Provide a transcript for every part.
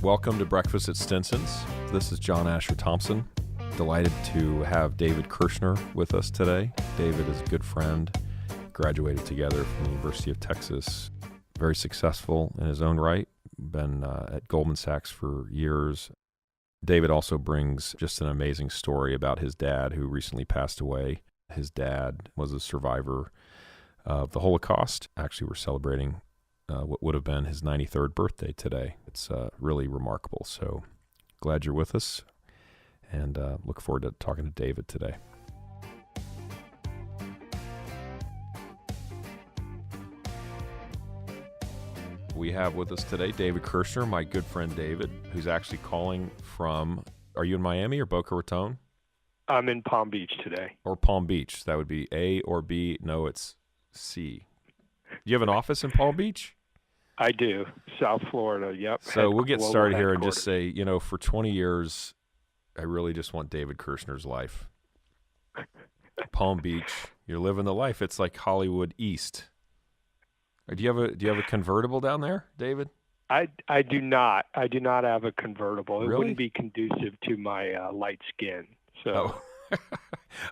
Welcome to Breakfast at Stinson's. This is John Asher Thompson. Delighted to have David Kirschner with us today. David is a good friend, graduated together from the University of Texas, very successful in his own right, been at Goldman Sachs for years. David also brings just an amazing story about his dad who recently passed away. His dad was a survivor of the Holocaust. Actually, we're celebrating what would have been his 93rd birthday today. It's really remarkable. So glad you're with us, and look forward to talking to David today. We have with us today David Kirschner, my good friend David, who's actually calling from, are you in Miami or Boca Raton? I'm in Palm Beach today. Or Palm Beach. That would be A or B. No, it's C. Do you have an office in Palm Beach? I do. South Florida, yep. So we'll get started here and just say, for 20 years, I really just want David Kirschner's life. Palm Beach, you're living the life. It's like Hollywood East. Do you have a convertible down there, David? I do not. I do not have a convertible. It Really? wouldn't be conducive to my light skin. So. Oh.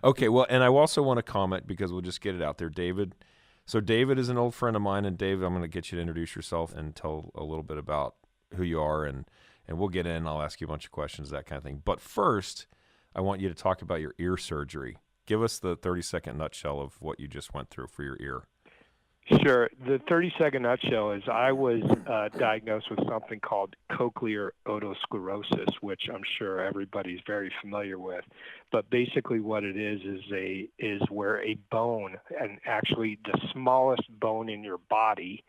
Okay, well, and I also want to comment because we'll just get it out there, David. So David is an old friend of mine, and David, I'm going to get you to introduce yourself and tell a little bit about who you are, and we'll get in. I'll ask you a bunch of questions, that kind of thing. But first, I want you to talk about your ear surgery. Give us the 30-second nutshell of what you just went through for your ear. Sure. The 30-second nutshell is I was diagnosed with something called cochlear otosclerosis, which I'm sure everybody's very familiar with. But basically what it is where a bone, and actually the smallest bone in your body,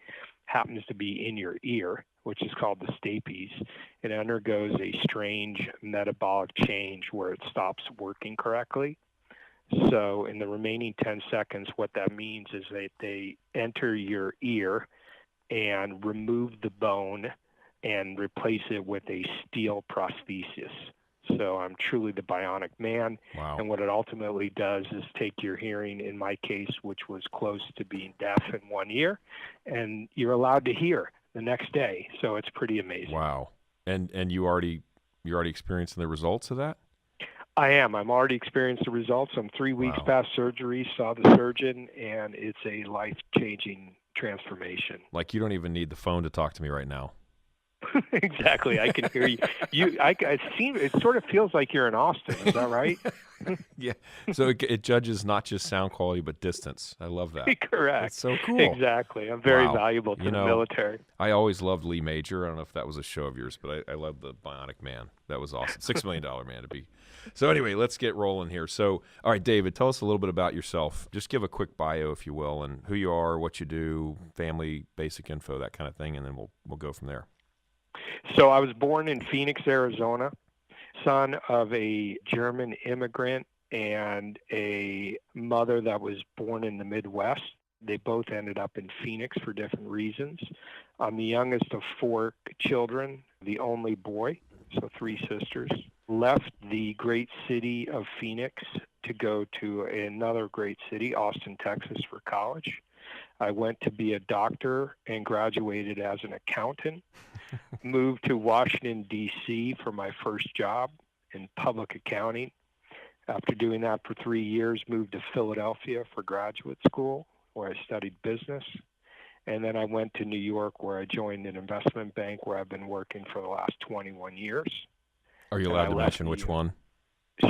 happens to be in your ear, which is called the stapes. It undergoes a strange metabolic change where it stops working correctly. So in the remaining 10 seconds, what that means is that they enter your ear and remove the bone and replace it with a steel prosthesis. So I'm truly the bionic man. Wow. And what it ultimately does is take your hearing, in my case, which was close to being deaf in one ear, and you're allowed to hear the next day. So it's pretty amazing. Wow. And you're already experiencing the results of that? I am. I'm already experienced the results. I'm 3 weeks past surgery, saw the surgeon, and it's a life-changing transformation. Like you don't even need the phone to talk to me right now. Exactly. I can hear you. It sort of feels like you're in Austin. Is that right? Yeah. So it judges not just sound quality, but distance. I love that. Correct. That's so cool. Exactly. I'm very valuable to the military. I always loved Lee Major. I don't know if that was a show of yours, but I love the Bionic Man. That was awesome. $6 million man to be. So anyway, let's get rolling here. So, all right, David, tell us a little bit about yourself. Just give a quick bio, if you will, and who you are, what you do, family, basic info, that kind of thing, and then we'll go from there. So I was born in Phoenix, Arizona, son of a German immigrant and a mother that was born in the Midwest. They both ended up in Phoenix for different reasons. I'm the youngest of 4 children, the only boy, so 3 sisters. Left the great city of Phoenix to go to another great city, Austin, Texas, for college. I went to be a doctor and graduated as an accountant. Moved to Washington, D.C. for my first job in public accounting. After doing that for 3 years, moved to Philadelphia for graduate school, where I studied business. And then I went to New York, where I joined an investment bank where I've been working for the last 21 years. Are you allowed to mention which one?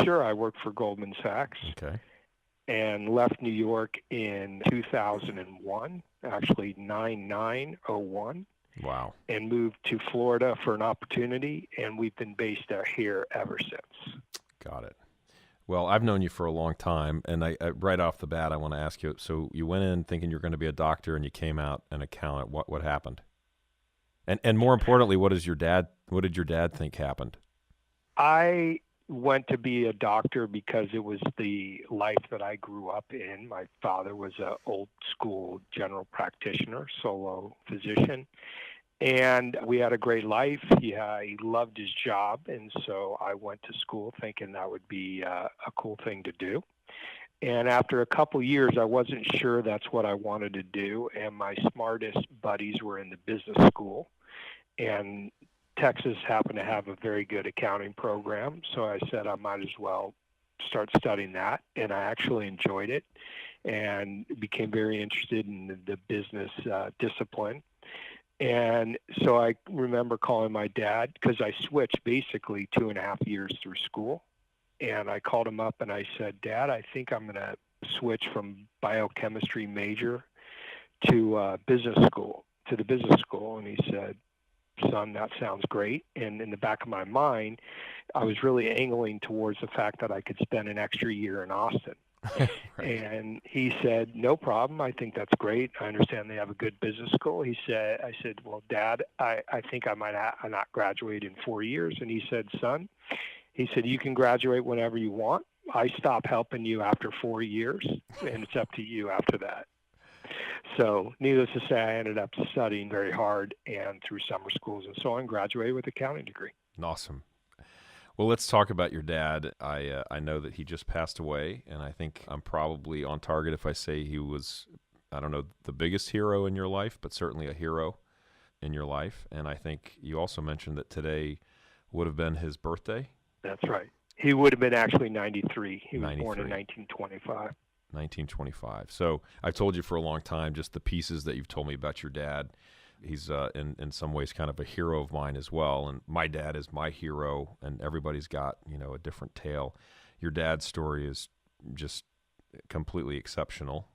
Sure. I worked for Goldman Sachs. Okay. And left New York in 2001, actually 9901. Wow. And moved to Florida for an opportunity, and we've been based out here ever since. Got it. Well, I've known you for a long time, and I right off the bat, I want to ask you, so you went in thinking you're going to be a doctor, and you came out an accountant. What happened? And more importantly, what did your dad think happened? I went to be a doctor because it was the life that I grew up in. My father was an old school general practitioner, solo physician, and we had a great life. He loved his job, and so I went to school thinking that would be a cool thing to do. And after a couple years, I wasn't sure that's what I wanted to do, and my smartest buddies were in the business school. And Texas happened to have a very good accounting program, so I said I might as well start studying that, and I actually enjoyed it and became very interested in the business discipline. And so I remember calling my dad because I switched basically 2.5 years through school. And I called him up and I said, Dad, I think I'm going to switch from biochemistry major to business school, to the business school. And he said, son, that sounds great. And in the back of my mind, I was really angling towards the fact that I could spend an extra year in Austin. Right. And he said, no problem. I think that's great. I understand they have a good business school. I said, well, Dad, I think I might not graduate in 4 years. And he said, son, you can graduate whenever you want. I stop helping you after 4 years, and it's up to you after that. So needless to say, I ended up studying very hard and through summer schools and so on, graduated with an accounting degree. Awesome. Well, let's talk about your dad. I know that he just passed away, and I think I'm probably on target if I say he was, I don't know, the biggest hero in your life, but certainly a hero in your life. And I think you also mentioned that today would have been his birthday. That's right. He would have been actually 93. He was 93. born in 1925. 1925. So I've told you for a long time just the pieces that you've told me about your dad. He's in some ways kind of a hero of mine as well. And my dad is my hero, and everybody's got, a different tale. Your dad's story is just completely exceptional.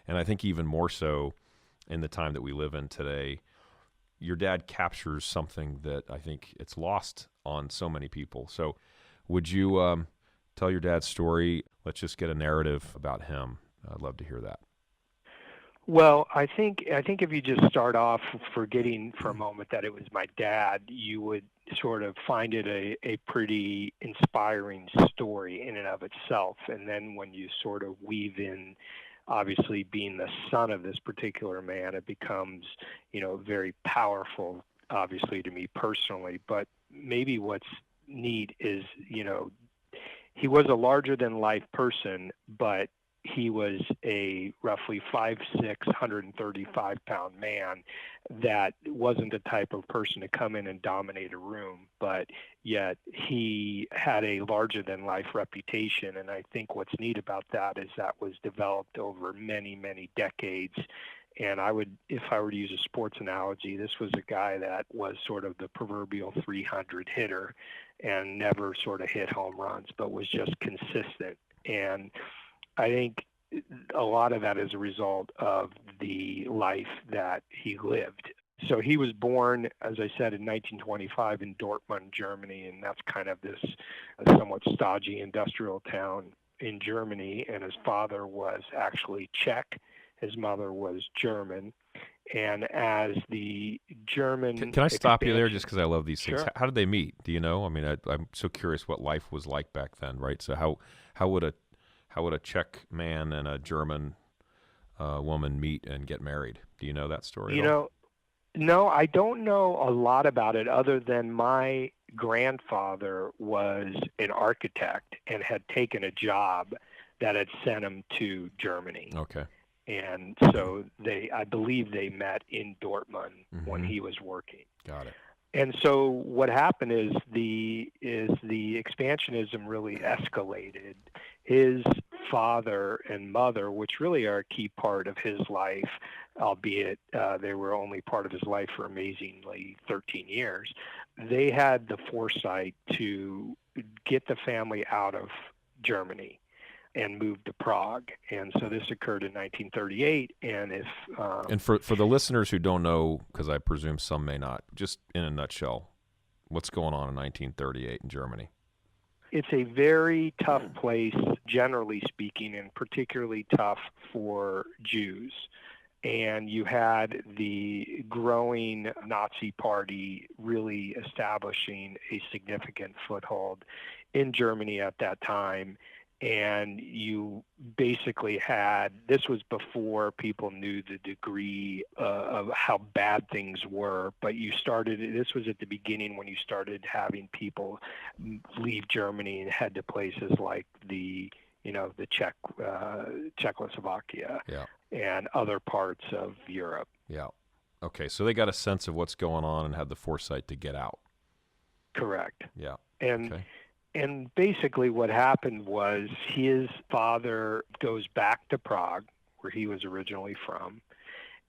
And I think even more so in the time that we live in today, your dad captures something that I think it's lost on so many people. So would you tell your dad's story? Let's just get a narrative about him. I'd love to hear that. Well, I think if you just start off forgetting for a moment that it was my dad, you would sort of find it a pretty inspiring story in and of itself. And then when you sort of weave in, obviously being the son of this particular man, it becomes, very powerful, obviously to me personally. But maybe what's neat is, he was a larger than life person, but he was a roughly 5'6", 135-pound man that wasn't the type of person to come in and dominate a room, but yet he had a larger-than-life reputation. And I think what's neat about that is that was developed over many, many decades. And if I were to use a sports analogy, this was a guy that was sort of the proverbial 300 hitter and never sort of hit home runs, but was just consistent. And I think a lot of that is a result of the life that he lived. So he was born, as I said, in 1925 in Dortmund, Germany, and that's kind of this somewhat stodgy industrial town in Germany. And his father was actually Czech. His mother was German. And as the German... Can I stop you there just because I love these things? Sure. How did they meet? Do you know? I mean, I'm so curious what life was like back then, right? So how would a Czech man and a German woman meet and get married? Do you know that story? No, I don't know a lot about it other than my grandfather was an architect and had taken a job that had sent him to Germany. Okay. And so I believe they met in Dortmund when he was working. Got it. And so what happened is the expansionism really escalated. His father and mother, which really are a key part of his life, albeit they were only part of his life for amazingly 13 years, they had the foresight to get the family out of Germany and moved to Prague. And so this occurred in 1938. And for the listeners who don't know, because I presume some may not, just in a nutshell, what's going on in 1938 in Germany? It's a very tough place, generally speaking, and particularly tough for Jews. And you had the growing Nazi Party really establishing a significant foothold in Germany at that time. And you basically this was before people knew the degree of how bad things were, but this was at the beginning when you started having people leave Germany and head to places like the Czechoslovakia and other parts of Europe. Yeah. Okay, so they got a sense of what's going on and had the foresight to get out. Correct. Yeah. And Okay. and basically what happened was his father goes back to Prague, where he was originally from,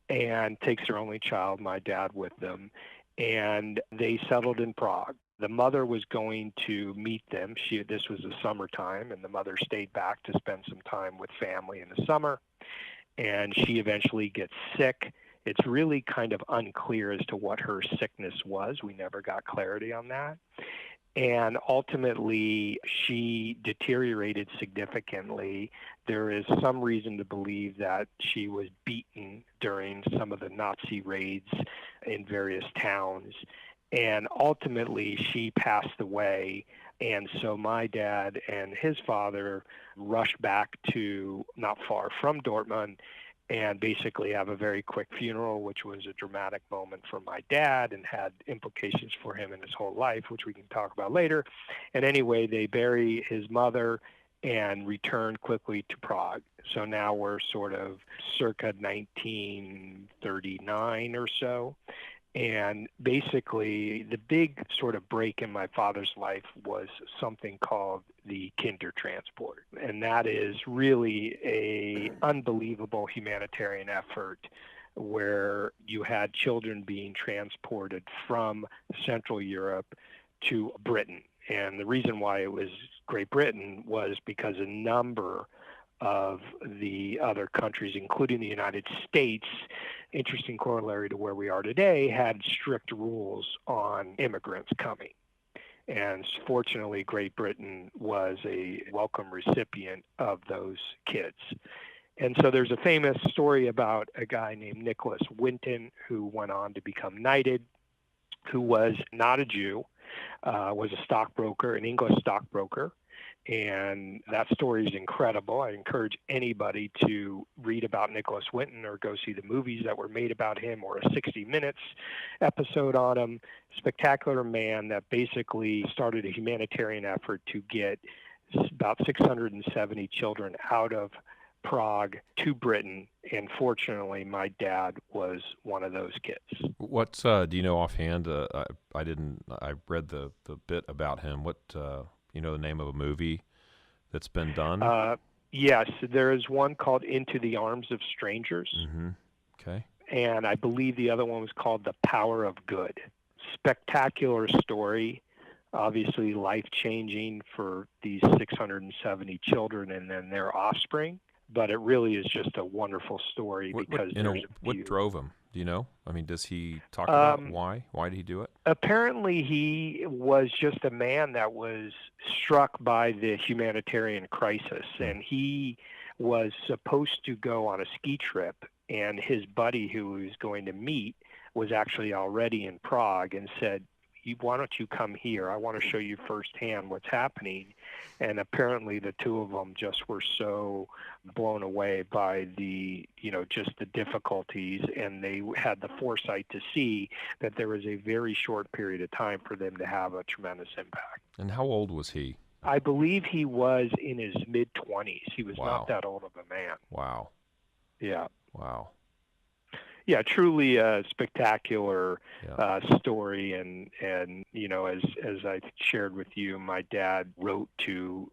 and takes their only child, my dad, with them. And they settled in Prague. The mother was going to meet them. This was the summertime, and the mother stayed back to spend some time with family in the summer. And she eventually gets sick. It's really kind of unclear as to what her sickness was. We never got clarity on that. And ultimately, she deteriorated significantly. There is some reason to believe that she was beaten during some of the Nazi raids in various towns. And ultimately, she passed away. And so my dad and his father rushed back to not far from Dortmund and basically have a very quick funeral, which was a dramatic moment for my dad and had implications for him in his whole life, which we can talk about later. And anyway, they bury his mother and return quickly to Prague. So now we're sort of circa 1939 or so. And basically, the big sort of break in my father's life was something called the Kindertransport. And that is really a unbelievable humanitarian effort where you had children being transported from Central Europe to Britain. And the reason why it was Great Britain was because a number of the other countries, including the United States, interesting corollary to where we are today, had strict rules on immigrants coming. And fortunately, Great Britain was a welcome recipient of those kids. And so there's a famous story about a guy named Nicholas Winton who went on to become knighted, who was not a Jew, was a stockbroker, an English stockbroker. And that story is incredible. I encourage anybody to read about Nicholas Winton or go see the movies that were made about him or a 60 Minutes episode on him. Spectacular man that basically started a humanitarian effort to get about 670 children out of Prague to Britain. And fortunately, my dad was one of those kids. What's do you know offhand? I read the bit about him. What you know the name of a movie that's been done? Yes, there is one called Into the Arms of Strangers. Mm-hmm. Okay. And I believe the other one was called The Power of Good. Spectacular story, obviously life-changing for these 670 children and then their offspring. But it really is just a wonderful story because what drove him? Do you know? I mean, does he talk about why? Why did he do it? Apparently, he was just a man that was struck by the humanitarian crisis, and he was supposed to go on a ski trip, and his buddy who he was going to meet was actually already in Prague and said, why don't you come here? I want to show you firsthand what's happening. And apparently the two of them just were so blown away by just the difficulties, and they had the foresight to see that there was a very short period of time for them to have a tremendous impact. And how old was he? I believe he was in his mid-20s. He was Wow. not that old of a man. Wow. Yeah. Wow. Yeah, truly a spectacular story, and as I shared with you, my dad wrote to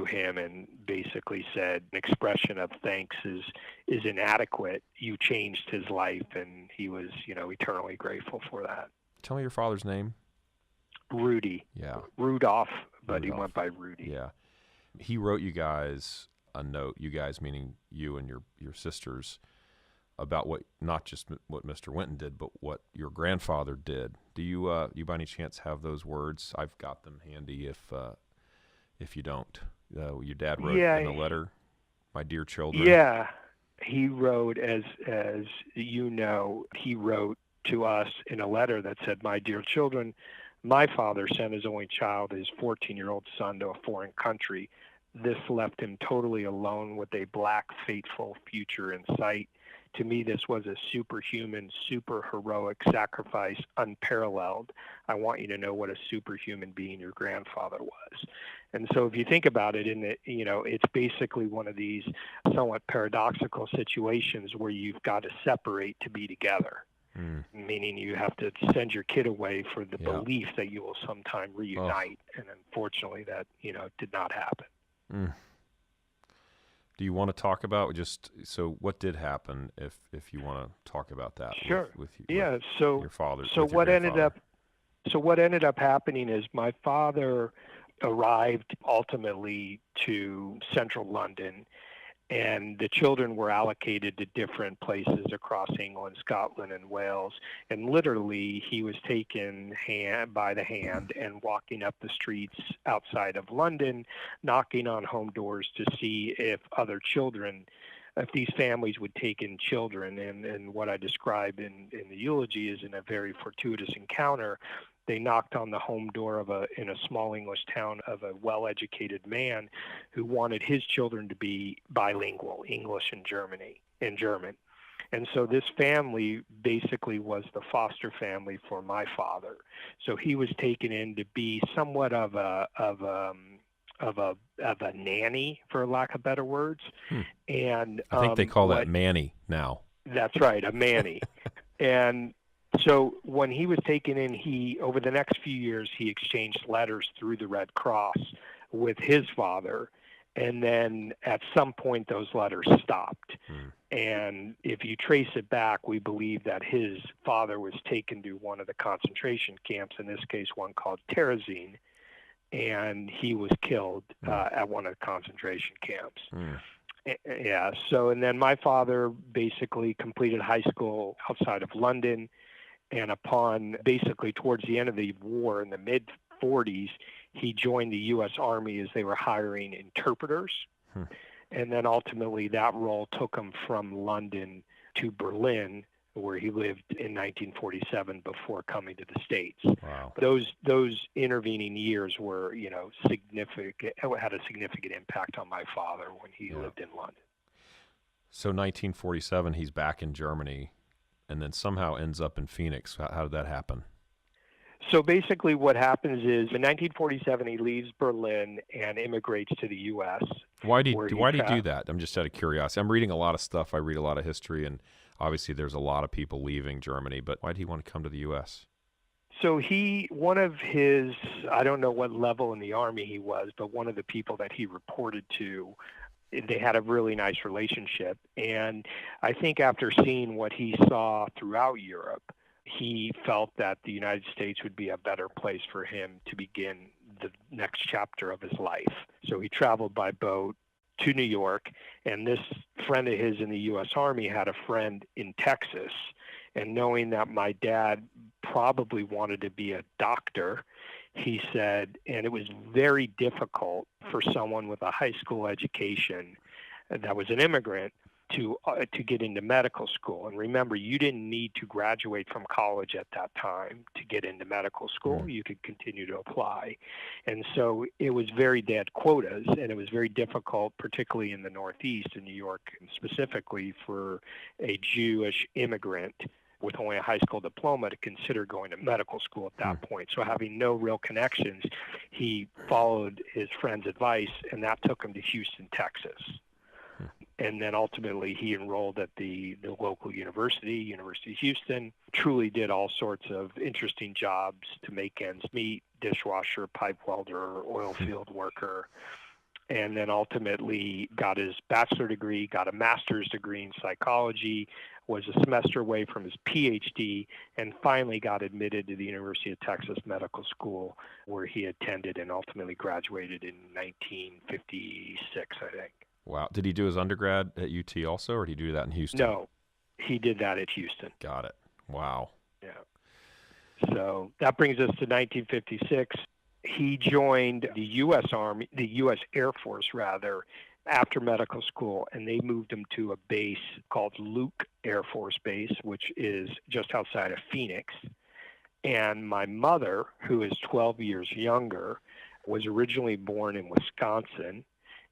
him and basically said an expression of thanks is inadequate. You changed his life, and he was eternally grateful for that. Tell me your father's name. Rudy. Yeah. Rudolph, but he went by Rudy. Yeah. He wrote you guys a note. You guys meaning you and your sisters, about not just what Mr. Winton did, but what your grandfather did. Do you by any chance have those words? I've got them handy if you don't. Your dad wrote in a letter, "My dear children." Yeah, he wrote, as you know, he wrote to us in a letter that said, "My dear children, my father sent his only child, his 14-year-old son, to a foreign country. This left him totally alone with a black, fateful future in sight. To me, this was a superhuman, super heroic sacrifice, unparalleled. I want you to know what a superhuman being your grandfather was." And so if you think about it, it's basically one of these somewhat paradoxical situations where you've got to separate to be together. meaning you have to send your kid away for the belief that you will sometime reunite. And unfortunately, that, did not happen. Mm. Do you want to talk about so what did happen if you want to talk about that? Sure. With your father. So what ended up happening is my father arrived ultimately to central London, and the children were allocated to different places across England, Scotland, and Wales. And literally, he was taken by the hand and walking up the streets outside of London, knocking on home doors to see if these families would take in children. And what I describe in the eulogy is in a very fortuitous encounter. They knocked on the home door in a small English town of a well-educated man who wanted his children to be bilingual, English and German. And so this family basically was the foster family for my father. So he was taken in to be somewhat of a nanny, for lack of better words. And I think they call that Manny now. That's right, a Manny. And so when he was taken in, over the next few years, he exchanged letters through the Red Cross with his father. And then at some point, those letters stopped. And if you trace it back, we believe that his father was taken to one of the concentration camps, in this case, one called Terezin, and he was killed at one of the concentration camps. Yeah. So, and then my father basically completed high school outside of London. And upon basically towards the end of the war in the mid-40s, he joined the U.S. Army as they were hiring interpreters. And then ultimately that role took him from London to Berlin, where he lived in 1947 before coming to the States. Wow. Those intervening years were, significant, had a significant impact on my father when he lived in London. So 1947, he's back in Germany, and then somehow ends up in Phoenix. How did that happen? So basically what happens is in 1947 he leaves Berlin and immigrates to the U.S. Why did he do that? I'm just out of curiosity. I'm reading a lot of stuff. I read a lot of history, and obviously there's a lot of people leaving Germany, but why did he want to come to the U.S.? So one of his, I don't know what level in the Army he was, but one of the people that he reported to, they had a really nice relationship. And I think after seeing what he saw throughout Europe, he felt that the United States would be a better place for him to begin the next chapter of his life. So he traveled by boat to New York, and this friend of his in the U.S. Army had a friend in Texas. And knowing that my dad probably wanted to be a doctor, he said, and it was very difficult for someone with a high school education that was an immigrant to get into medical school. And remember, you didn't need to graduate from college at that time to get into medical school. You could continue to apply. And so it was they had quotas, and it was very difficult, particularly in the Northeast, in New York specifically, for a Jewish immigrant with only a high school diploma to consider going to medical school at that point. So having no real connections, he followed his friend's advice, and that took him to Houston, Texas. And then ultimately he enrolled at the local University of Houston, truly did all sorts of interesting jobs to make ends meet, dishwasher, pipe welder, oil field worker, and then ultimately got his bachelor degree, got a master's degree in psychology, was a semester away from his PhD, and finally got admitted to the University of Texas Medical School, where he attended and ultimately graduated in 1956, I think. Wow. Did he do his undergrad at UT also, or did he do that in Houston? No, he did that at Houston. Got it. Wow. Yeah. So that brings us to 1956. He joined the U.S. Army, the U.S. Air Force, rather, after medical school, and they moved him to a base called Luke Air Force Base, which is just outside of Phoenix. And my mother, who is 12 years younger, was originally born in Wisconsin,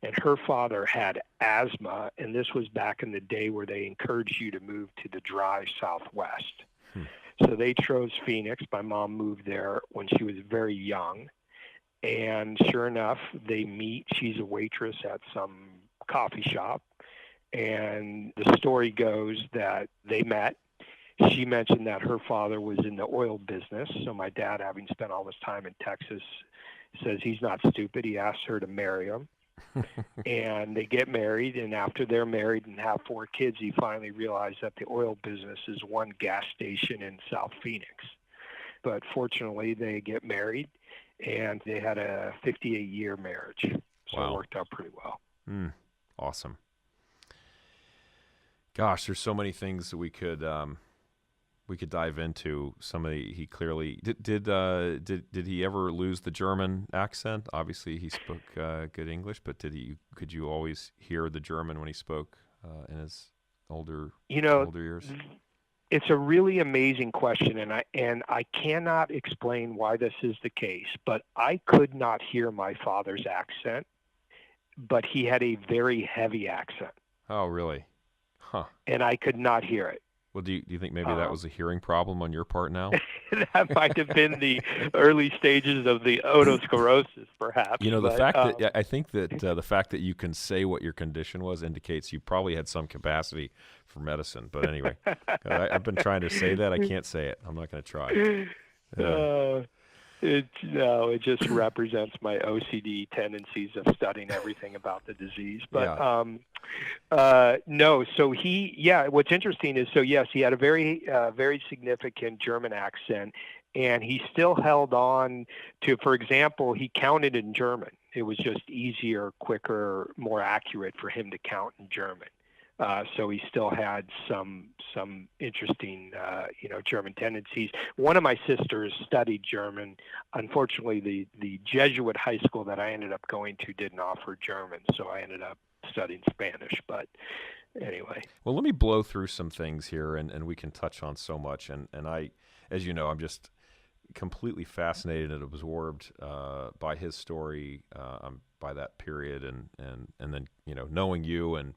and her father had asthma, and this was back in the day where they encouraged you to move to the dry Southwest. So they chose Phoenix. My mom moved there when she was very young, and sure enough, they meet. She's a waitress at some coffee shop, and the story goes that they met. She mentioned that her father was in the oil business. So my dad, having spent all his time in Texas, says he's not stupid. He asks her to marry him. And they get married, and after they're married and have 4 kids, he finally realized that the oil business is one gas station in South Phoenix. But fortunately, they get married, and they had a 58-year marriage. So Wow. It worked out pretty well. Awesome. Gosh, there's so many things that we could dive into. He clearly did he ever lose the German accent? Obviously, he spoke good English, but could you always hear the German when he spoke in his older years? It's a really amazing question, and I cannot explain why this is the case, but I could not hear my father's accent, but he had a very heavy accent. Oh, really? Huh. And I could not hear it. Well, do you think maybe that was a hearing problem on your part now? That might have been the early stages of the otosclerosis, perhaps. I think that the fact that you can say what your condition was indicates you probably had some capacity for medicine. But anyway, I've been trying to say that. I can't say it. I'm not going to try. It just represents my OCD tendencies of studying everything about the disease. But no. So what's interesting is, yes, he had a very significant German accent, and he still held on to, for example, he counted in German. It was just easier, quicker, more accurate for him to count in German. So he still had some interesting, German tendencies. One of my sisters studied German. Unfortunately, the Jesuit high school that I ended up going to didn't offer German, so I ended up studying Spanish. But anyway. Well, let me blow through some things here, and we can touch on so much. And I, as you know, I'm just completely fascinated and absorbed by his story, by that period, and then knowing you and.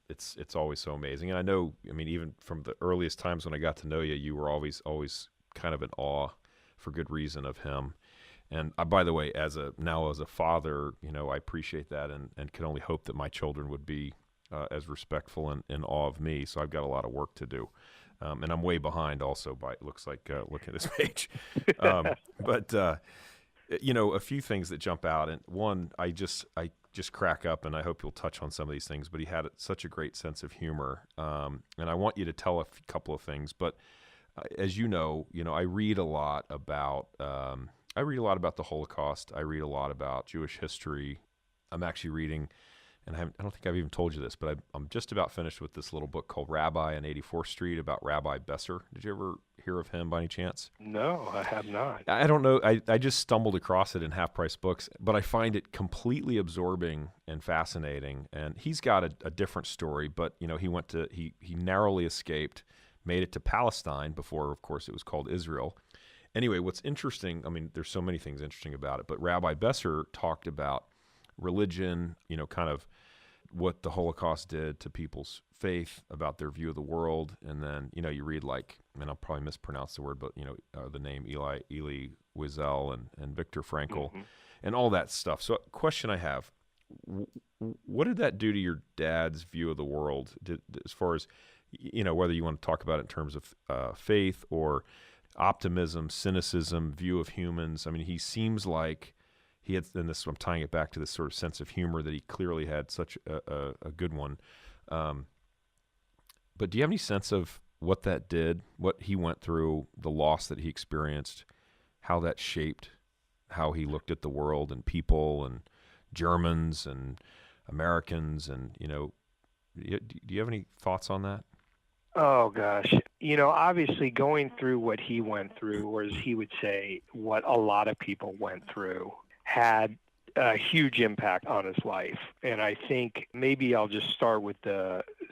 It's always so amazing. And I know, even from the earliest times when I got to know you, you were always kind of in awe, for good reason, of him. And by the way, as a father, I appreciate that and can only hope that my children would be as respectful and in awe of me. So I've got a lot of work to do. And I'm way behind also it looks like, looking at this page. But a few things that jump out. And one, I just crack up, and I hope you'll touch on some of these things, but he had such a great sense of humor. And I want you to tell a couple of things, but as you know, I read a lot about the Holocaust. I read a lot about Jewish history. I'm actually reading, and I don't think I've even told you this, but I'm just about finished with this little book called Rabbi on 84th Street about Rabbi Besser. Did you ever hear of him by any chance? No, I have not. I don't know. I just stumbled across it in half-price books, but I find it completely absorbing and fascinating. And he's got a different story, but he narrowly escaped, made it to Palestine before, of course, it was called Israel. Anyway, what's interesting, there's so many things interesting about it, but Rabbi Besser talked about religion, kind of what the Holocaust did to people's faith, about their view of the world. And then, you read and I'll probably mispronounce the word, but, the name Elie Wiesel and Viktor Frankl, and all that stuff. So question I have, what did that do to your dad's view of the world, as far as, whether you want to talk about it in terms of faith or optimism, cynicism, view of humans? He seems like he had, and this, I'm tying it back to this sort of sense of humor that he clearly had, such a good one. But do you have any sense of what that did, what he went through, the loss that he experienced, how that shaped how he looked at the world and people and Germans and Americans? And, do you have any thoughts on that? Oh, gosh. Obviously going through what he went through, or as he would say, what a lot of people went through, had a huge impact on his life. And I think maybe I'll just start with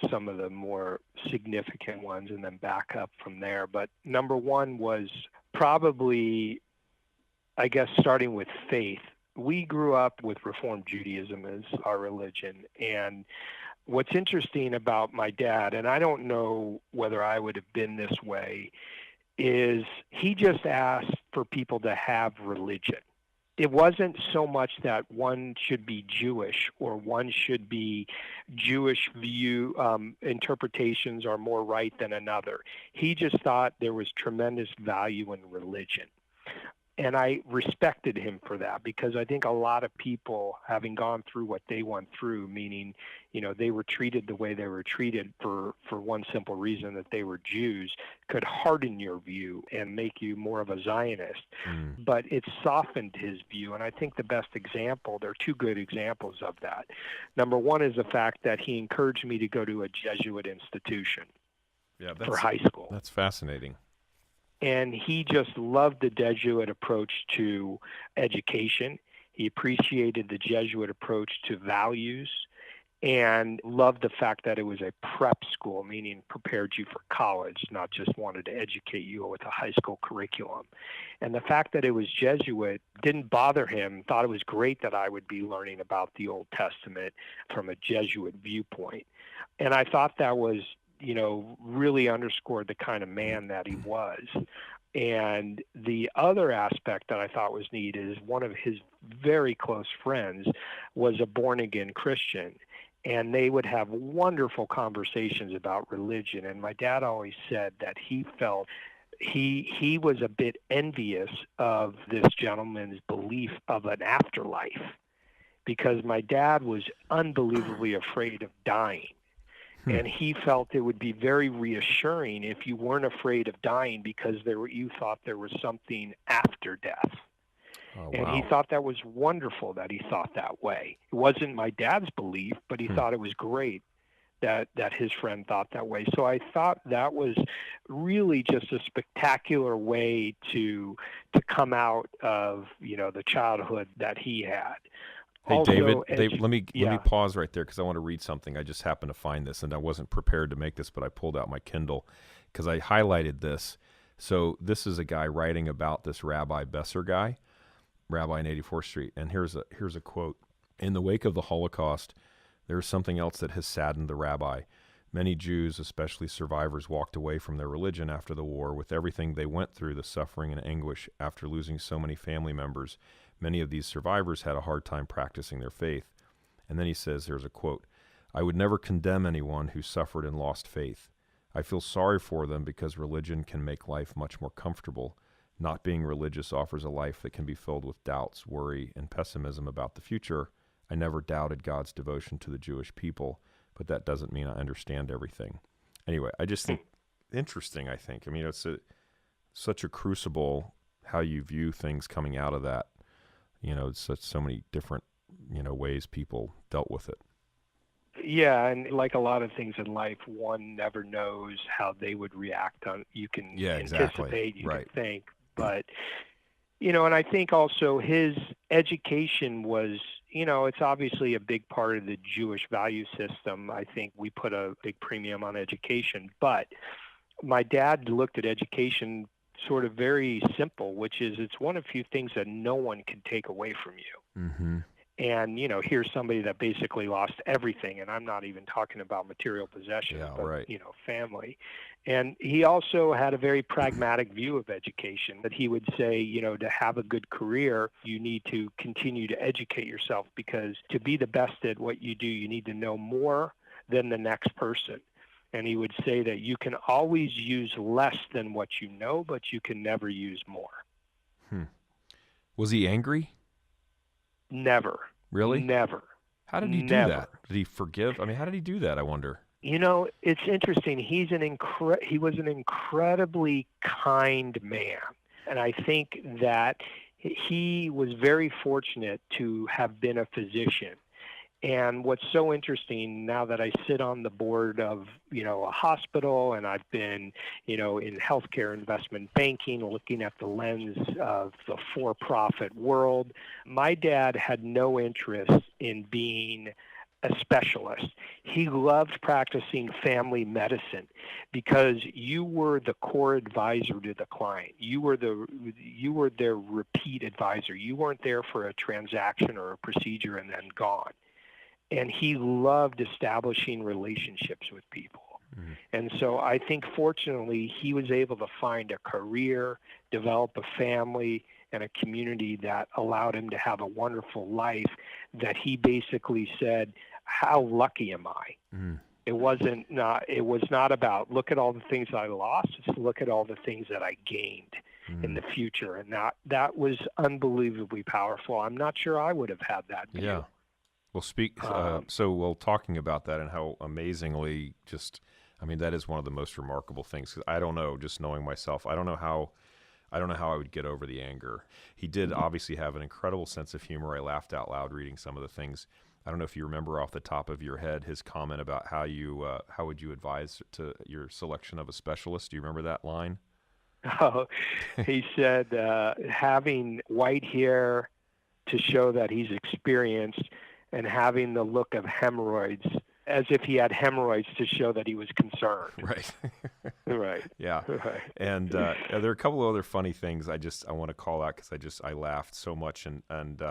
some of the more significant ones and then back up from there. But number one was probably, I guess, starting with faith. We grew up with Reform Judaism as our religion. And what's interesting about my dad, and I don't know whether I would have been this way, is he just asked for people to have religion. It wasn't so much that one should be Jewish or one should be Jewish view interpretations are more right than another. He just thought there was tremendous value in religion. And I respected him for that, because I think a lot of people, having gone through what they went through, meaning, they were treated the way they were treated for one simple reason, that they were Jews, could harden your view and make you more of a Zionist. But it softened his view. And I think the best example, there are two good examples of that. Number one is the fact that he encouraged me to go to a Jesuit institution for high school. That's fascinating. And he just loved the Jesuit approach to education. He appreciated the Jesuit approach to values and loved the fact that it was a prep school, meaning prepared you for college, not just wanted to educate you with a high school curriculum. And the fact that it was Jesuit didn't bother him, thought it was great that I would be learning about the Old Testament from a Jesuit viewpoint. And I thought that was really underscored the kind of man that he was. And the other aspect that I thought was neat is one of his very close friends was a born-again Christian, and they would have wonderful conversations about religion. And my dad always said that he felt he was a bit envious of this gentleman's belief of an afterlife, because my dad was unbelievably afraid of dying. And he felt it would be very reassuring if you weren't afraid of dying, because you thought there was something after death. Oh, and wow. he thought that was wonderful that he thought that way. It wasn't my dad's belief, but he thought it was great that his friend thought that way. So I thought that was really just a spectacular way to come out of, the childhood that he had. Hey, also, David, let me pause right there, because I want to read something. I just happened to find this, and I wasn't prepared to make this, but I pulled out my Kindle because I highlighted this. So this is a guy writing about this Rabbi Besser guy, rabbi in 84th Street, and here's a quote. In the wake of the Holocaust, there is something else that has saddened the rabbi. Many Jews, especially survivors, walked away from their religion after the war with everything they went through, the suffering and anguish after losing so many family members. Many of these survivors had a hard time practicing their faith. And then he says, here's a quote, I would never condemn anyone who suffered and lost faith. I feel sorry for them because religion can make life much more comfortable. Not being religious offers a life that can be filled with doubts, worry, and pessimism about the future. I never doubted God's devotion to the Jewish people, but that doesn't mean I understand everything. Anyway, I just think interesting, I think. I mean, it's such a crucible how you view things coming out of that. It's so many different, ways people dealt with it. Yeah, and like a lot of things in life, one never knows how they would react on. You can anticipate, you can think, but and I think also his education was, it's obviously a big part of the Jewish value system. I think we put a big premium on education, but my dad looked at education sort of very simple, which is it's one of few things that no one can take away from you. Mm-hmm. And, here's somebody that basically lost everything. And I'm not even talking about material possessions, but, family. And he also had a very pragmatic view of education, that he would say, to have a good career, you need to continue to educate yourself, because to be the best at what you do, you need to know more than the next person. And he would say that you can always use less than what you know, but you can never use more. Was he angry? Never. Really? Never. How did he do that? Did he forgive? I mean, how did he do that, I wonder? It's interesting. He was an incredibly kind man. And I think that he was very fortunate to have been a physician. And what's so interesting now that I sit on the board of, a hospital, and I've been, in healthcare investment banking, looking at the lens of the for-profit world, my dad had no interest in being a specialist. He loved practicing family medicine, because you were the core advisor to the client. You were their repeat advisor. You weren't there for a transaction or a procedure and then gone. And he loved establishing relationships with people. Mm-hmm. And so I think, fortunately, he was able to find a career, develop a family, and a community that allowed him to have a wonderful life, that he basically said, how lucky am I? Mm. It was not about look at all the things I lost, it's look at all the things that I gained in the future. And that was unbelievably powerful. I'm not sure I would have had that view. Yeah. Well, talking about that and how amazingly that is one of the most remarkable things. 'Cause I don't know, just knowing myself, I don't know how I would get over the anger. He did obviously have an incredible sense of humor. I laughed out loud reading some of the things. I don't know if you remember off the top of your head his comment about how would you advise to your selection of a specialist. Do you remember that line? Oh, he said having white hair to show that he's experienced, and having the look of hemorrhoids, as if he had hemorrhoids to show that he was concerned. Right. Right. Yeah. Right. And there are a couple of other funny things I want to call out because I laughed so much, and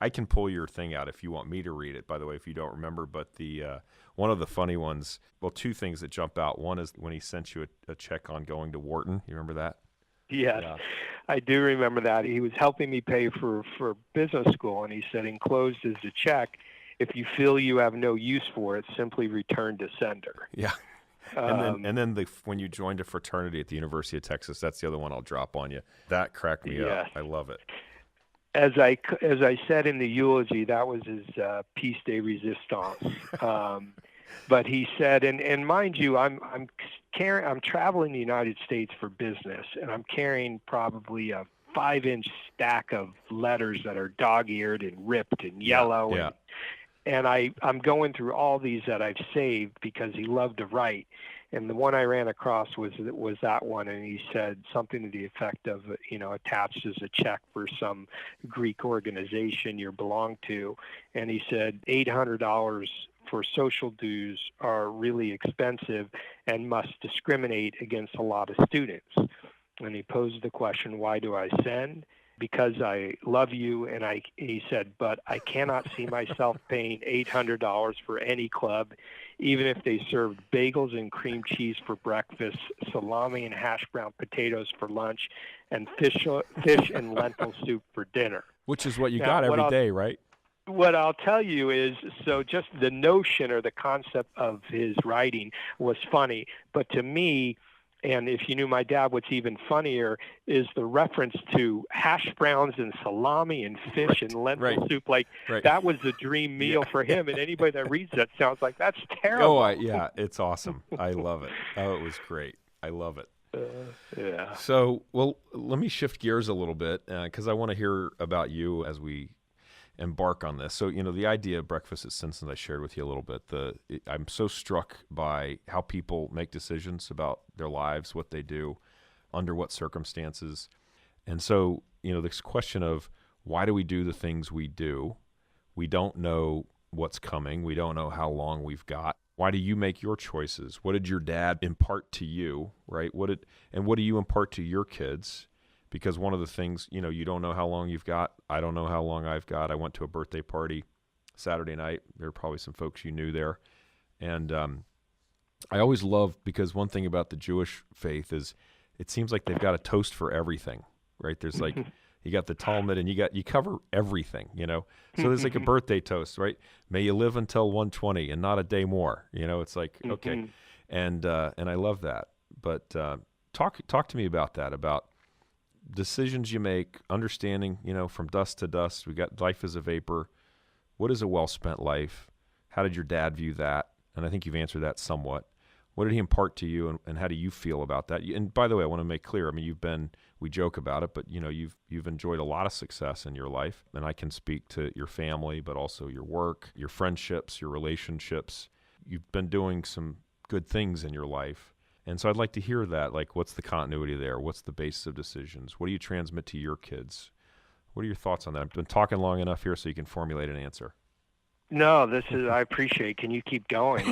I can pull your thing out if you want me to read it, by the way, if you don't remember. But the one of the funny ones, well, two things that jump out. One is when he sent you a check on going to Wharton. You remember that? Yes, yeah. I do remember that. He was helping me pay for business school, and he said, enclosed is a check. If you feel you have no use for it, simply return to sender. Yeah. And then when you joined a fraternity at the University of Texas, that's the other one I'll drop on you. That cracked me up. I love it. As I said in the eulogy, that was his piece de resistance. But he said, and mind you, I'm traveling the United States for business, and I'm carrying probably a 5-inch stack of letters that are dog-eared and ripped and yellow. Yeah. And I'm going through all these that I've saved because he loved to write. And the one I ran across was that one, and he said something to the effect of, attached as a check for some Greek organization you belong to. And he said $800 for social dues are really expensive and must discriminate against a lot of students. And he posed the question, why do I send? Because I love you. And he said, but I cannot see myself paying $800 for any club, even if they served bagels and cream cheese for breakfast, salami and hash brown potatoes for lunch, and fish and lentil soup for dinner. Which is what you got every day, right? What I'll tell you is, so just the notion or the concept of his writing was funny. But to me, and if you knew my dad, what's even funnier is the reference to hash browns and salami and fish and lentil soup. That was the dream meal for him. And anybody that reads that sounds like that's terrible. Oh, yeah, it's awesome. I love it. Oh, it was great. I love it. Yeah. So, well, let me shift gears a little bit because I want to hear about you as we embark on this. So, the idea of Breakfast at Simpsons I shared with you a little bit. I'm so struck by how people make decisions about their lives, what they do, under what circumstances. And so, this question of why do we do the things we do? We don't know what's coming. We don't know how long we've got. Why do you make your choices? What did your dad impart to you, right? What do you impart to your kids? Because one of the things, you don't know how long you've got. I don't know how long I've got. I went to a birthday party Saturday night. There were probably some folks you knew there. And I always love, because one thing about the Jewish faith is it seems like they've got a toast for everything, right? There's like, you got the Talmud and you cover everything, So there's like a birthday toast, right? May you live until 120 and not a day more. It's like, okay. And I love that. But talk to me about that, about decisions you make, understanding, from dust to dust. We got life is a vapor. What is a well-spent life? How did your dad view that? And I think you've answered that somewhat. What did he impart to you, and how do you feel about that? And by the way, I want to make clear, we joke about it, but you've enjoyed a lot of success in your life, and I can speak to your family, but also your work, your friendships, your relationships. You've been doing some good things in your life. And so I'd like to hear that, like, what's the continuity there? What's the basis of decisions? What do you transmit to your kids? What are your thoughts on that? I've been talking long enough here so you can formulate an answer. No, I appreciate. Can you keep going?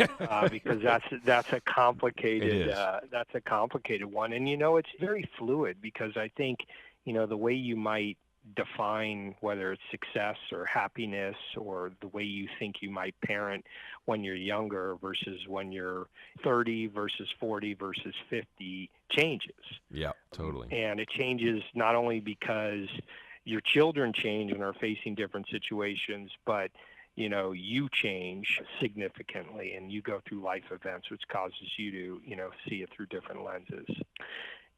Because that's a complicated one, and it's very fluid, because I think the way you might define whether it's success or happiness, or the way you think you might parent when you're younger versus when you're 30 versus 40 versus 50 changes. Yeah, totally. And it changes not only because your children change and are facing different situations, but you change significantly and you go through life events, which causes you to, see it through different lenses.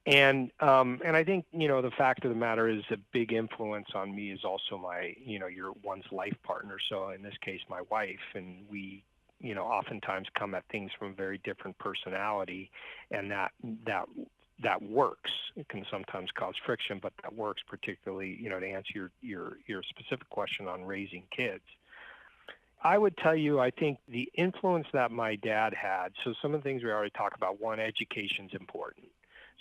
And I think, the fact of the matter is a big influence on me is also my, your one's life partner. So in this case, my wife, and we, oftentimes come at things from a very different personality, and that works. It can sometimes cause friction, but that works, particularly, to answer your specific question on raising kids. I would tell you, I think the influence that my dad had, so some of the things we already talked about, one, education's important.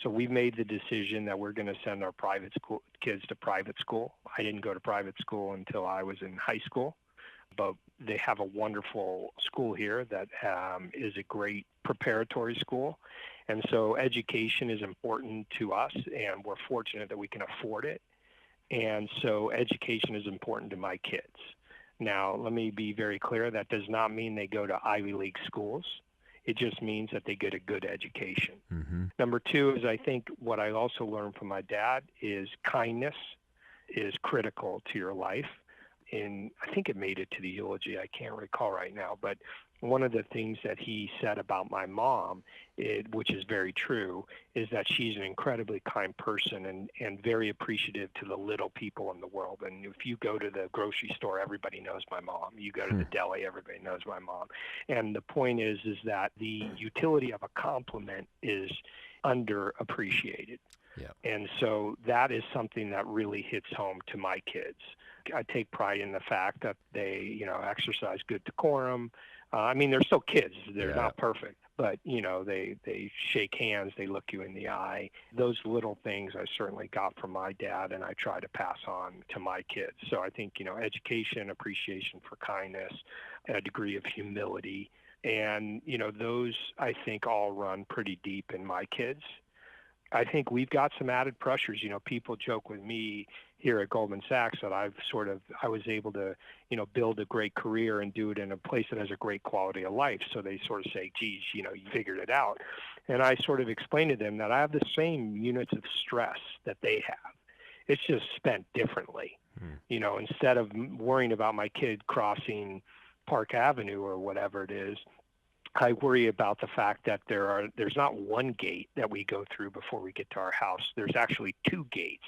So we made the decision that we're going to send our private school kids to private school. I didn't go to private school until I was in high school, but they have a wonderful school here that is a great preparatory school. And so education is important to us, and we're fortunate that we can afford it. And so education is important to my kids. Now, let me be very clear. That does not mean they go to Ivy League schools. It just means that they get a good education. Mm-hmm. Number two is, I think what I also learned from my dad is kindness is critical to your life. And I think it made it to the eulogy. I can't recall right now. But one of the things that he said about my mom, which is very true, is that she's an incredibly kind person and very appreciative to the little people in the world. And if you go to the grocery store, everybody knows my mom. You go to the deli, everybody knows my mom. And the point is that the utility of a compliment is underappreciated. Yeah. And so that is something that really hits home to my kids. I take pride in the fact that they, exercise good decorum. They're still kids. They're not perfect, but, they shake hands, they look you in the eye. Those little things I certainly got from my dad, and I try to pass on to my kids. So I think, education, appreciation for kindness, a degree of humility, and, those I think all run pretty deep in my kids. I think we've got some added pressures. People joke with me here at Goldman Sachs that I was able to, build a great career and do it in a place that has a great quality of life. So they sort of say, geez, you figured it out. And I sort of explained to them that I have the same units of stress that they have. It's just spent differently. Instead of worrying about my kid crossing Park Avenue or whatever it is, I worry about the fact that there's not one gate that we go through before we get to our house. There's actually two gates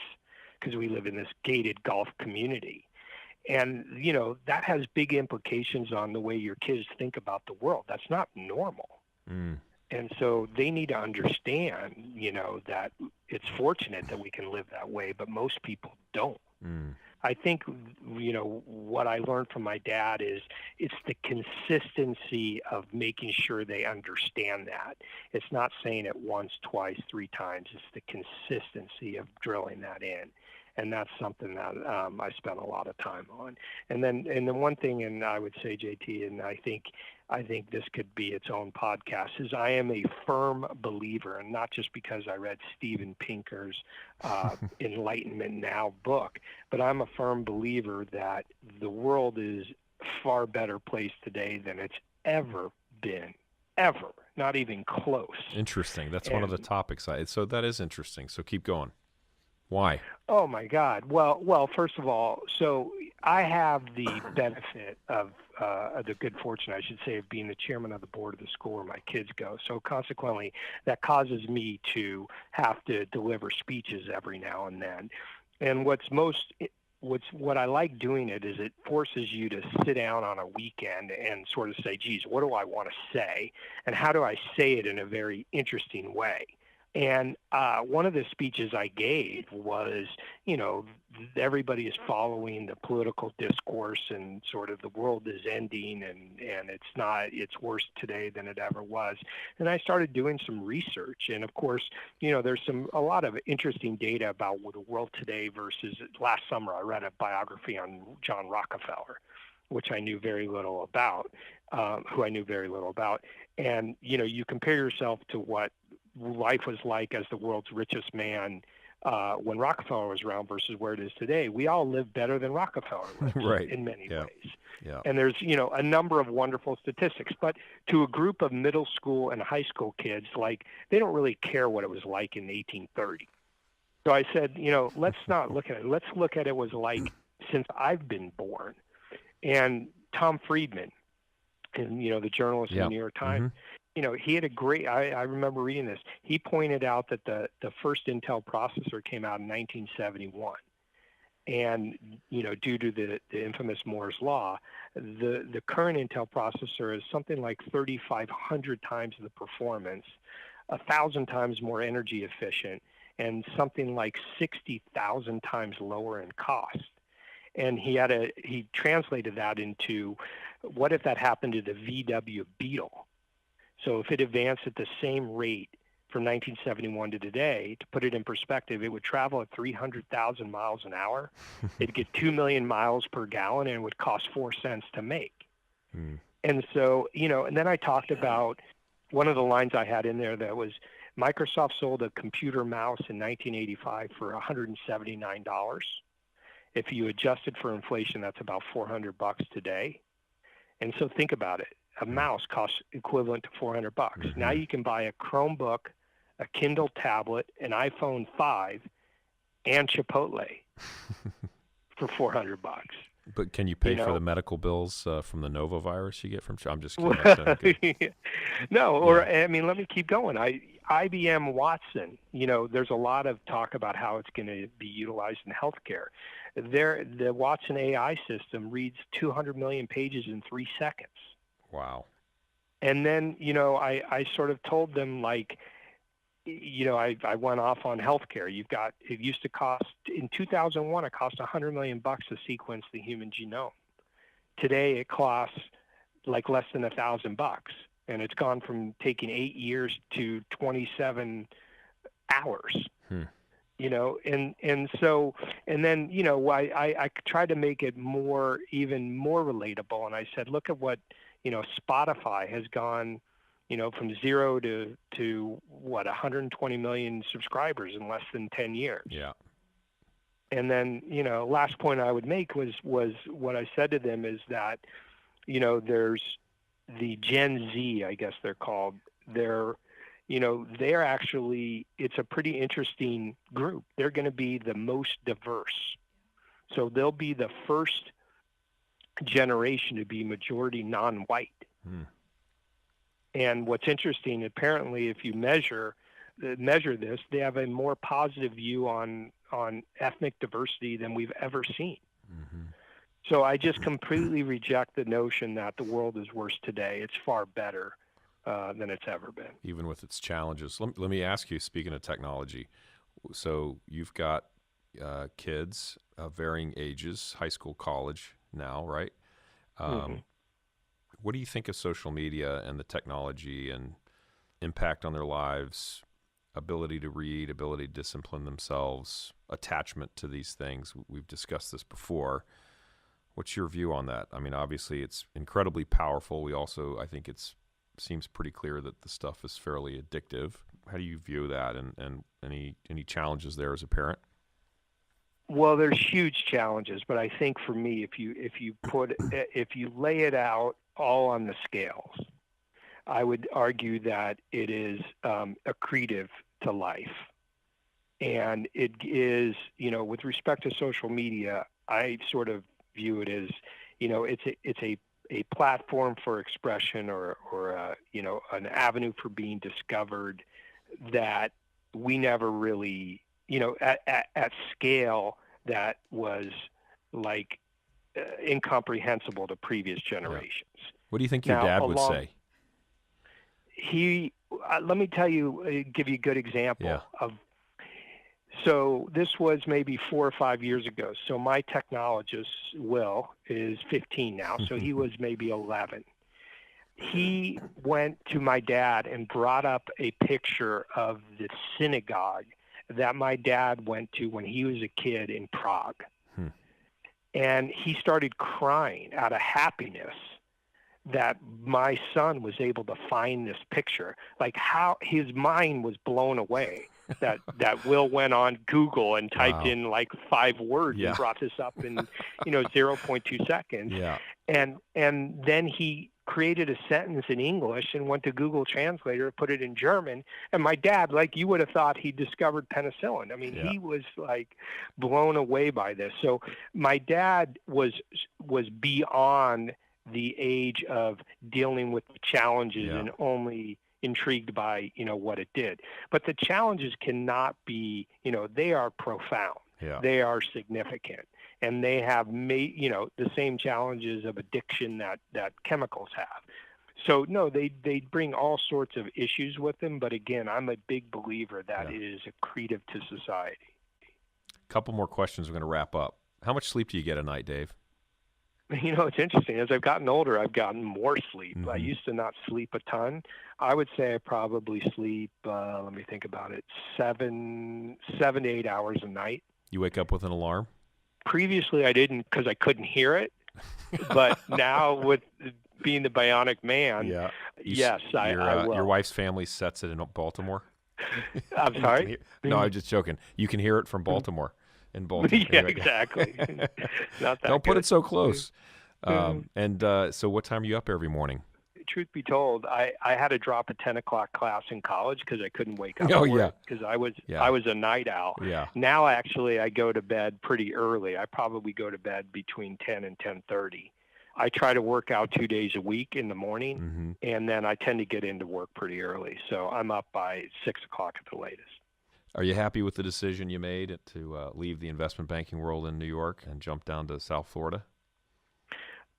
because we live in this gated golf community. And, that has big implications on the way your kids think about the world. That's not normal. And so they need to understand, that it's fortunate that we can live that way, but most people don't. I think, what I learned from my dad is it's the consistency of making sure they understand that. It's not saying it once, twice, three times. It's the consistency of drilling that in. And that's something that I spent a lot of time on. And then one thing, and I would say, JT, and I think this could be its own podcast, is I am a firm believer, and not just because I read Steven Pinker's Enlightenment Now book, but I'm a firm believer that the world is a far better place today than it's ever been, ever, not even close. Interesting. That's one of the topics. So that is interesting. So keep going. Why? Oh, my God. Well, first of all, so I have the benefit of the good fortune, I should say, of being the chairman of the board of the school where my kids go. So consequently, that causes me to have to deliver speeches every now and then. And what I like doing it is it forces you to sit down on a weekend and sort of say, geez, what do I want to say? And how do I say it in a very interesting way? And one of the speeches I gave was, everybody is following the political discourse and sort of the world is ending and it's worse today than it ever was. And I started doing some research. And of course, there's a lot of interesting data about the world today versus last summer. I read a biography on John Rockefeller, which I knew very little about, And, you compare yourself to what life was like as the world's richest man when Rockefeller was around versus where it is today. We all live better than Rockefeller lives right. in many ways. Yeah. And there's, a number of wonderful statistics. But to a group of middle school and high school kids, they don't really care what it was like in 1830. So I said, let's not look at it. Let's look at it was like since I've been born. And Tom Friedman, and the journalist in the New York Times, he had a great. I remember reading this. He pointed out that the first Intel processor came out in 1971, and due to the infamous Moore's law, the current Intel processor is something like 3,500 times the performance, 1,000 times more energy efficient, and something like 60,000 times lower in cost. And he translated that into, what if that happened to the VW Beetle? So if it advanced at the same rate from 1971 to today, to put it in perspective, it would travel at 300,000 miles an hour. It'd get 2 million miles per gallon, and it would cost 4 cents to make. And so, and then I talked about one of the lines I had in there that was, Microsoft sold a computer mouse in 1985 for $179. If you adjust it for inflation, that's about $400 today. And so think about it. A mouse costs equivalent to $400. Now you can buy a Chromebook, a Kindle tablet, an iPhone 5, and Chipotle for $400. But can you pay for the medical bills from the Nova virus you get from? I'm just kidding. No, or I mean, let me keep going. IBM Watson. There's a lot of talk about how it's going to be utilized in healthcare. The Watson AI system reads 200 million pages in 3 seconds. Wow. And then, I sort of told them, like, I went off on healthcare. It used to cost, in 2001, it cost $100 million to sequence the human genome. Today, it costs like less than $1,000, and it's gone from taking 8 years to 27 hours. And so, and then, I tried to make it even more relatable. And I said, look at what, Spotify has gone, from 0 to what, 120 million subscribers in less than 10 years. Yeah. And then, last point I would make was what I said to them is that, there's the Gen Z, I guess they're called. They're actually, it's a pretty interesting group. They're going to be the most diverse. So they'll be the first generation to be majority non-white. And what's interesting, apparently, if you measure this, they have a more positive view on ethnic diversity than we've ever seen. So I just completely reject the notion that the world is worse today. It's far better than it's ever been. Even with its challenges. Let me ask you, speaking of technology, so you've got kids of varying ages, high school, college now, right? What do you think of social media and the technology and impact on their lives, ability to read, ability to discipline themselves, attachment to these things? We've discussed this before. What's your view on that? I mean, obviously it's incredibly powerful. We also, I think seems pretty clear that the stuff is fairly addictive. How do you view that, and any challenges there as a parent? Well, there's huge challenges, but I think for me, if you lay it out all on the scales, I would argue that it is accretive to life. And it is, with respect to social media, I sort of view it as, it's a platform for expression or an avenue for being discovered that we never really, at scale that was like incomprehensible to previous generations. What do you think your dad would say? Let me tell you, give you a good example of. So this was maybe 4 or 5 years ago. So my technologist, Will, is 15 now. So he was maybe 11. He went to my dad and brought up a picture of the synagogue that my dad went to when he was a kid in Prague. And he started crying out of happiness that my son was able to find this picture. Like, how his mind was blown away that Will went on Google and typed in like 5 words and brought this up in 0.2 seconds. And then he created a sentence in English and went to Google Translator, put it in German. And my dad, like you would have thought he discovered penicillin. I mean, he was like blown away by this. So my dad was beyond the age of dealing with the challenges and only intrigued by, what it did. But the challenges cannot be, they are profound. Yeah. They are significant. And they have made, the same challenges of addiction that chemicals have. So, no, they bring all sorts of issues with them. But again, I'm a big believer that it is accretive to society. A couple more questions we're going to wrap up. How much sleep do you get a night, Dave? It's interesting. As I've gotten older, I've gotten more sleep. I used to not sleep a ton. I would say I probably sleep, let me think about it, 7 to 8 hours a night. You wake up with an alarm? Previously, I didn't because I couldn't hear it. But now with being the bionic man, yes, I will. Your wife's family sets it in Baltimore? I'm sorry? No, I'm just joking. You can hear it from Baltimore. In Baltimore. Yeah, exactly. Not that Don't put good. it so close. So what time are you up every morning? Truth be told, I had to drop a 10 o'clock class in college because I couldn't wake up because I was a night owl. Yeah. Now, actually, I go to bed pretty early. I probably go to bed between 10 and 10:30. I try to work out 2 days a week in the morning, and then I tend to get into work pretty early. So I'm up by 6 o'clock at the latest. Are you happy with the decision you made to leave the investment banking world in New York and jump down to South Florida?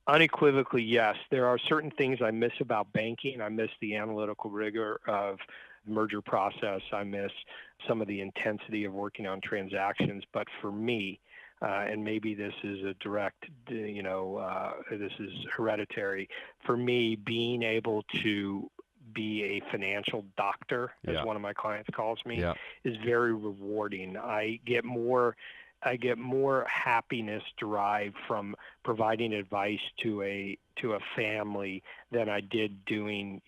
Unequivocally, yes. There are certain things I miss about banking. I miss the analytical rigor of merger process. I miss some of the intensity of working on transactions. But for me, and maybe this is a direct, this is hereditary, for me, being able to be a financial doctor, as one of my clients calls me, is very rewarding. I get more happiness derived from providing advice to a family than I did doing,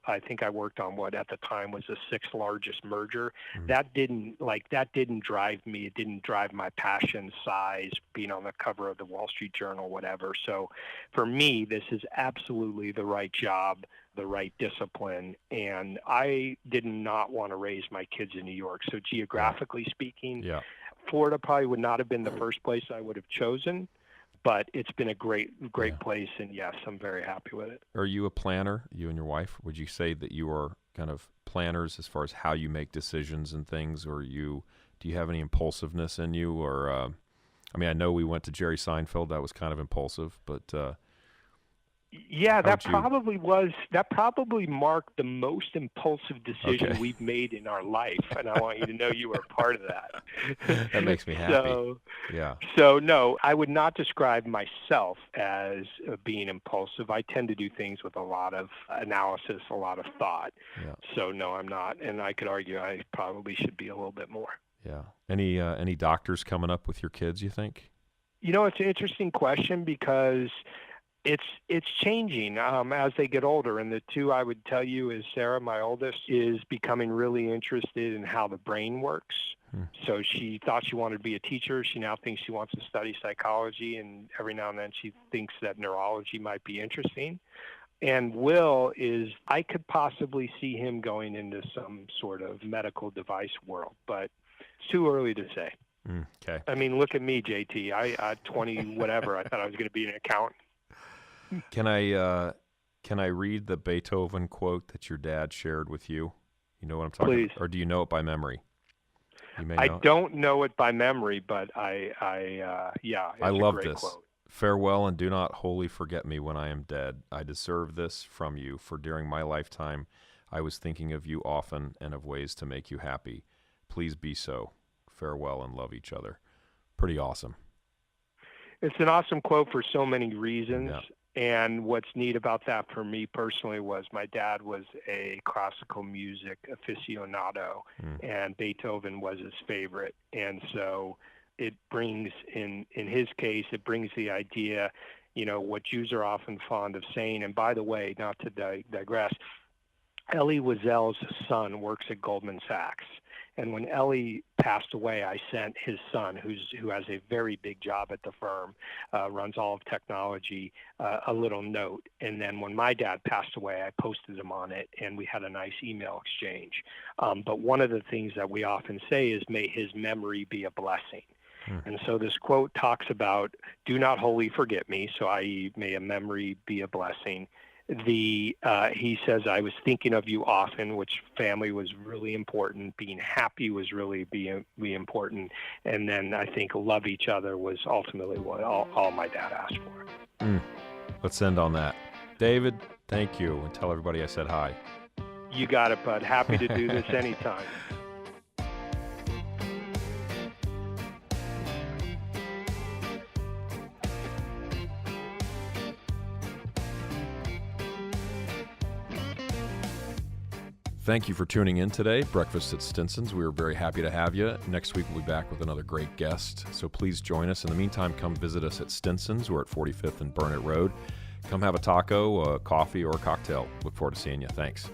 I think I worked on what at the time was the 6th largest merger. That didn't drive me. It didn't drive my passion, size, being on the cover of the Wall Street Journal, whatever. So for me, this is absolutely the right job, the right discipline. And I did not want to raise my kids in New York. So geographically speaking, Florida probably would not have been the first place I would have chosen, but it's been a great place, and yes, I'm very happy with it. Are you a planner, you and your wife? Would you say that you are kind of planners as far as how you make decisions and things, or do you have any impulsiveness in you? Or I know we went to Jerry Seinfeld. That was kind of impulsive, but yeah, that probably marked the most impulsive decision we've made in our life, and I want you to know you were a part of that. That makes me happy. So no, I would not describe myself as being impulsive. I tend to do things with a lot of analysis, a lot of thought. So no, I'm not, and I could argue I probably should be a little bit more. Yeah. Any doctors coming up with your kids, you think? It's an interesting question because it's changing as they get older. And the two I would tell you is Sarah, my oldest, is becoming really interested in how the brain works. So she thought she wanted to be a teacher. She now thinks she wants to study psychology. And every now and then she thinks that neurology might be interesting. And Will I could possibly see him going into some sort of medical device world, but it's too early to say. Okay. I mean, look at me, JT. I 20 whatever. I thought I was going to be an accountant. Can I read the Beethoven quote that your dad shared with you? You know what I'm talking about? Or do you know it by memory? You may know I don't know it by memory, but it's love a great this. Quote. Farewell, and do not wholly forget me when I am dead. I deserve this from you, for during my lifetime I was thinking of you often and of ways to make you happy. Please be so. Farewell, and love each other. Pretty awesome. It's an awesome quote for so many reasons. Yeah. And what's neat about that for me personally was my dad was a classical music aficionado, and Beethoven was his favorite. And so it brings, in his case, it brings the idea, what Jews are often fond of saying. And by the way, not to digress, Elie Wiesel's son works at Goldman Sachs. And when Ellie passed away, I sent his son, who has a very big job at the firm, runs all of technology, a little note. And then when my dad passed away, I posted him on it, and we had a nice email exchange. But one of the things that we often say is, may his memory be a blessing. And so this quote talks about, do not wholly forget me, so i.e. may a memory be a blessing. He says, I was thinking of you often, which family was really important. Being happy was really important. And then I think love each other was ultimately what all my dad asked for. Let's end on that. David, thank you. And tell everybody I said hi. You got it, bud. Happy to do this anytime. Thank you for tuning in today. Breakfast at Stinson's. We were very happy to have you. Next week, we'll be back with another great guest. So please join us. In the meantime, come visit us at Stinson's. We're at 45th and Burnett Road. Come have a taco, a coffee, or a cocktail. Look forward to seeing you. Thanks.